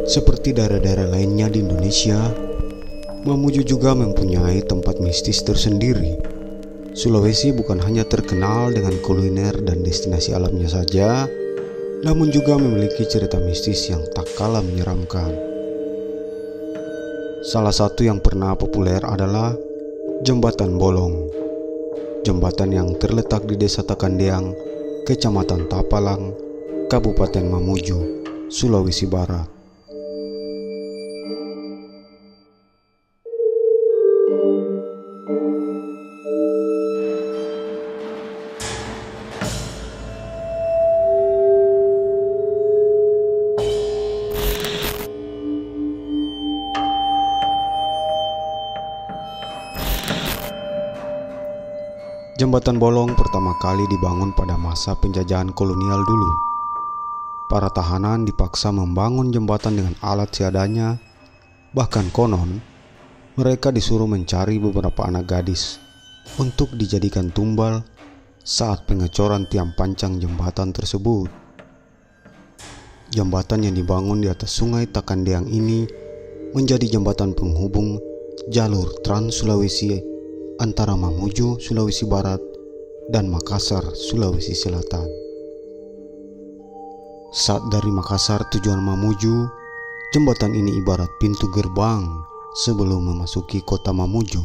Seperti daerah-daerah lainnya di Indonesia, Mamuju juga mempunyai tempat mistis tersendiri. Sulawesi bukan hanya terkenal dengan kuliner dan destinasi alamnya saja, namun juga memiliki cerita mistis yang tak kalah menyeramkan. Salah satu yang pernah populer adalah Jembatan Bolong. Jembatan yang terletak di Desa Takandeang, Kecamatan Tapalang, Kabupaten Mamuju, Sulawesi Barat. Jembatan Bolong pertama kali dibangun pada masa penjajahan kolonial dulu. Para tahanan dipaksa membangun jembatan dengan alat seadanya. Bahkan konon, mereka disuruh mencari beberapa anak gadis untuk dijadikan tumbal saat pengecoran tiang pancang jembatan tersebut. Jembatan yang dibangun di atas sungai Takandeang ini menjadi jembatan penghubung jalur Trans Sulawesi antara Mamuju, Sulawesi Barat, dan Makassar, Sulawesi Selatan. Saat dari Makassar tujuan Mamuju, jembatan ini ibarat pintu gerbang sebelum memasuki kota Mamuju,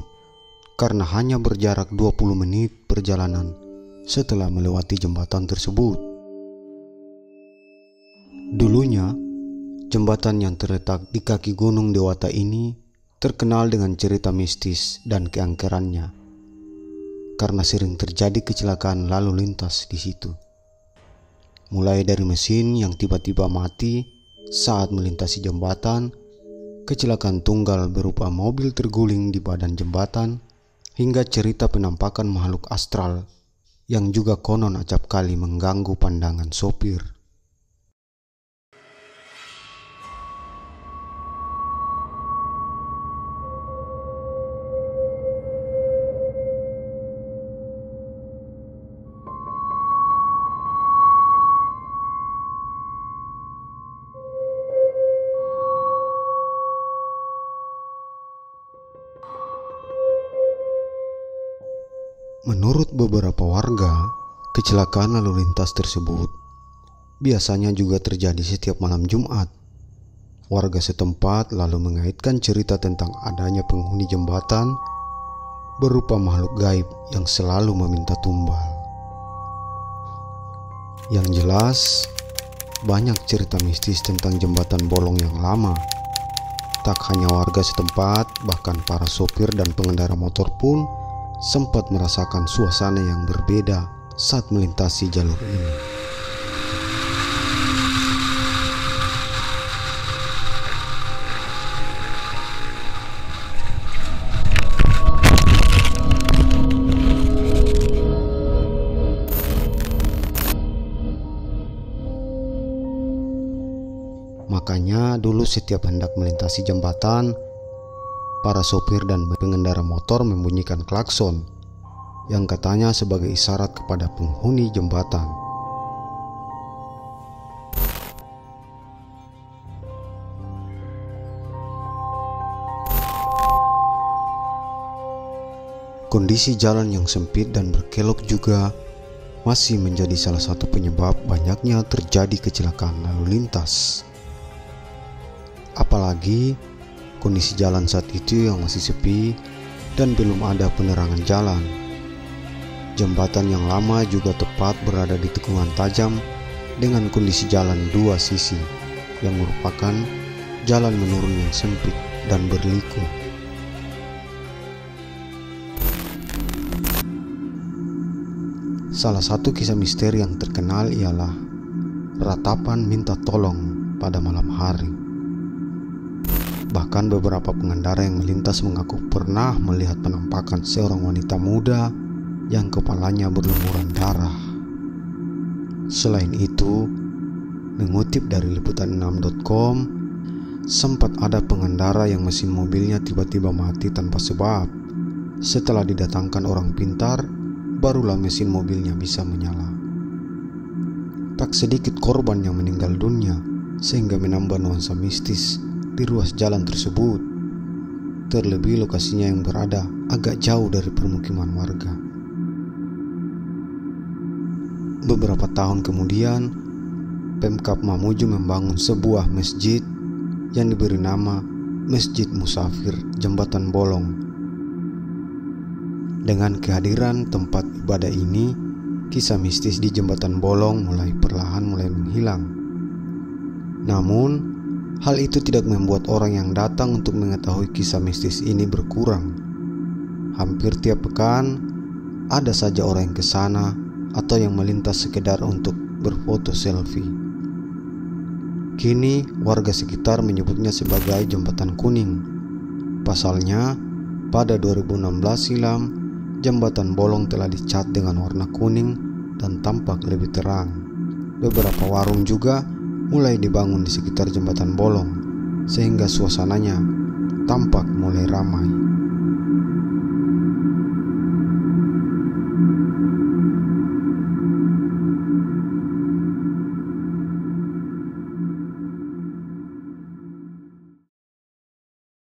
karena hanya berjarak 20 menit perjalanan setelah melewati jembatan tersebut. Dulunya, jembatan yang terletak di kaki Gunung Dewata ini terkenal dengan cerita mistis dan keangkerannya, karena sering terjadi kecelakaan lalu lintas di situ. Mulai dari mesin yang tiba-tiba mati saat melintasi jembatan, kecelakaan tunggal berupa mobil terguling di badan jembatan, hingga cerita penampakan makhluk astral yang juga konon acap kali mengganggu pandangan sopir. Menurut beberapa warga, kecelakaan lalu lintas tersebut biasanya juga terjadi setiap malam Jumat. Warga setempat lalu mengaitkan cerita tentang adanya penghuni jembatan berupa makhluk gaib yang selalu meminta tumbal. Yang jelas, banyak cerita mistis tentang jembatan Bolong yang lama. Tak hanya warga setempat, bahkan para sopir dan pengendara motor pun sempat merasakan suasana yang berbeda saat melintasi jalur ini. Makanya dulu setiap hendak melintasi jembatan, para sopir dan pengendara motor membunyikan klakson yang katanya sebagai isyarat kepada penghuni jembatan. Kondisi jalan yang sempit dan berkelok juga masih menjadi salah satu penyebab banyaknya terjadi kecelakaan lalu lintas. Apalagi kondisi jalan saat itu yang masih sepi dan belum ada penerangan jalan. Jembatan yang lama juga tepat berada di tikungan tajam dengan kondisi jalan dua sisi yang merupakan jalan menurun yang sempit dan berliku. Salah satu kisah misteri yang terkenal ialah ratapan minta tolong pada malam hari. Bahkan beberapa pengendara yang melintas mengaku pernah melihat penampakan seorang wanita muda yang kepalanya berlumuran darah. Selain itu, mengutip dari liputan6.com, sempat ada pengendara yang mesin mobilnya tiba-tiba mati tanpa sebab. Setelah didatangkan orang pintar, barulah mesin mobilnya bisa menyala. Tak sedikit korban yang meninggal dunia sehingga menambah nuansa mistis di ruas jalan tersebut. Terlebih lokasinya yang berada agak jauh dari permukiman warga. Beberapa tahun kemudian, Pemkab Mamuju membangun sebuah masjid yang diberi nama Masjid Musafir Jembatan Bolong. Dengan kehadiran tempat ibadah ini, kisah mistis di Jembatan Bolong mulai menghilang. Namun, hal itu tidak membuat orang yang datang untuk mengetahui kisah mistis ini berkurang. Hampir tiap pekan, ada saja orang yang ke sana atau yang melintas sekedar untuk berfoto selfie. Kini, warga sekitar menyebutnya sebagai Jembatan Kuning. Pasalnya, pada 2016 silam, Jembatan Bolong telah dicat dengan warna kuning dan tampak lebih terang. Beberapa warung juga mulai dibangun di sekitar Jembatan Bolong, sehingga suasananya tampak mulai ramai.